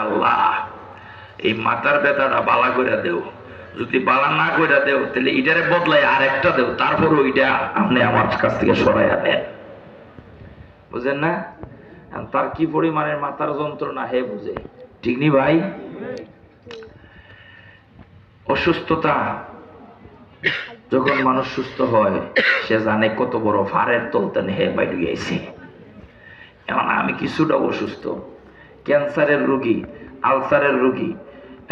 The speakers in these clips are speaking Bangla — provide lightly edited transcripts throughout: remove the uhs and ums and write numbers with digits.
আল্লাহ এই মাথার ব্যথাটা বালা করে দেও, যদি বালা না করে দেও তাহলে এটারে বদলাই আরেকটা দেও, তারপর ওইটা আপনি আমার কাছ থেকে সরাইয়া নেন। বুঝেন না? তার কি পরিমাণের মাথার যন্ত্রণা হে বুঝে, ঠিক নি ভাই? অসুস্থতা যখন মানুষ সুস্থ হয় সে জানে কত বড় ভারের তলতেন হে বাইরে গেছে। এখন আমি কিছুটা অসুস্থ, ক্যান্সারের রোগী, আলসারের রোগী,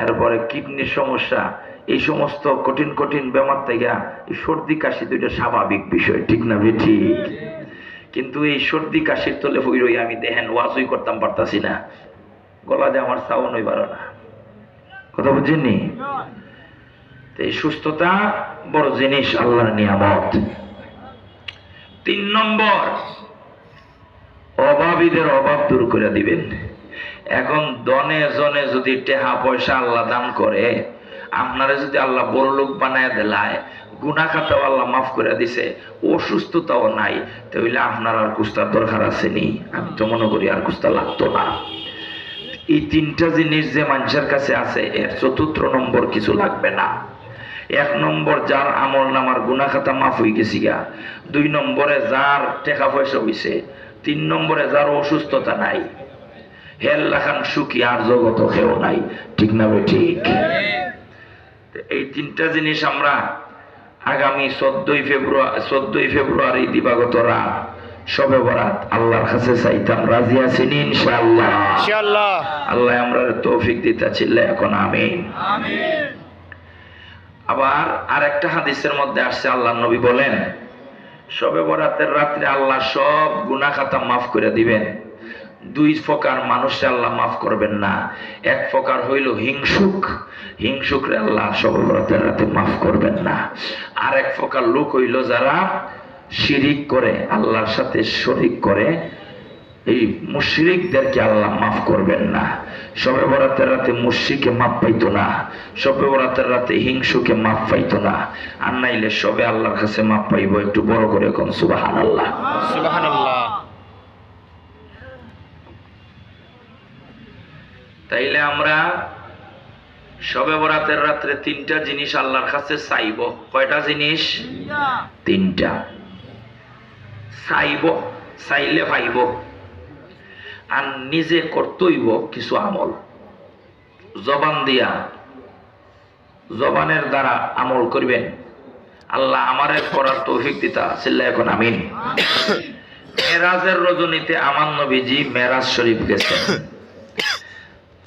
এরপরে কিডনির সমস্যা, এই সমস্ত কঠিন কঠিন বেমার থেকে এই সর্দি কাশি দুইটা স্বাভাবিক বিষয়, ঠিক না ভাই? ঠিক। কিন্তু এই সর্দি কাশির তলে হইরই আমি দেখেন ওয়াজই করতাম পারতাছি না, গলা দিয়ে আমার সাউন্ড হই পারো না, কথা বুঝেননি? এই সুস্থতা বড় জিনিস, আল্লাহর নিয়ামত। 3 নম্বর, অভাবীদের অভাব দূর করে দিবেন। এখন দনে জনে যদি টেহা পয়সা আল্লাহ দান করে, আপনারা যদি আল্লাহ বড় লোক বানায় দেলায়, গুনাহ খাতাও আল্লাহ মাফ করে দিছে, অসুস্থতাও নাই, তাহলে আপনার আর কুস্তার দরকার আছে নি? আমি তো মনে করি আর কুস্তা লাগতো না। এই 3টা জিনিস যে মানুষের কাছে আছে, এর 4র্থ নম্বর কিছু লাগবে না। 1 নম্বর যার আমল নামার গুনাহ খাতা মাফ হয়ে গেছে গা, 2 নম্বরে যার টাকা পয়সা হইছে, 3 নম্বরে যার অসুস্থতা নাই, হেল লাখান সুখী আর জগত কেউ নাই, ঠিক না ভাই? ঠিক। এই 3টা জিনিস আমরা আগামী 14ই ফেব্রুয়ারি দিবাগত রাত শবে বরাত আল্লাহর কাছে চাইতাম, রাজি আছেন ইনশাআল্লাহ? ইনশাআল্লাহ। আল্লাহ আমরা তৌফিক দিতে চিল্লা এখন আমিন। আমিন। আবার আরেকটা হাদিসের মধ্যে আসছে, আল্লাহর নবী বলেন শবে বরাতের রাত্রে আল্লাহ সব গুনাহ খাতা মাফ করে দিবেন। 2 প্রকার মানুষে আল্লাহ মাফ করবেন না। 1 প্রকার হইল হিংসুক, হিংসুকরে আল্লাহ শবে বরাতের রাতে মাফ করবেন না। আর 1 প্রকার লোক হইল যারা শিরিক করে, আল্লাহর সাথে শরীক করে, এই মুশরিকদেরকে আল্লাহ মাফ করবেন না। শবে বরাতের রাতে মুশরিকে মাফ পাইতো না, শবে বরাতের রাতে হিংসুকে মাফ পাইতো না। আর নাইলে সবে আল্লাহর কাছে মাফ পাইব। একটু বড় করে কোন সুবহানাল্লাহ। সুবহানাল্লাহ। তাইলে আমরা শবে বরাতের রাত্রে 3টা জিনিস আল্লাহর কাছে চাইব। কয়টা জিনিস? 3টা। চাইব, চাইলে পাইব। আর নিজে করতেইব কিছু আমল, জবান দিয়া, জবানের দ্বারা আমল করবেন। আল্লাহ আমারে করার তৌফিক দিতা চিল্লা এখন আমিন। মেরাজের রজনীতে আমার নবীজি মেরাজ শরীফ গেছেন।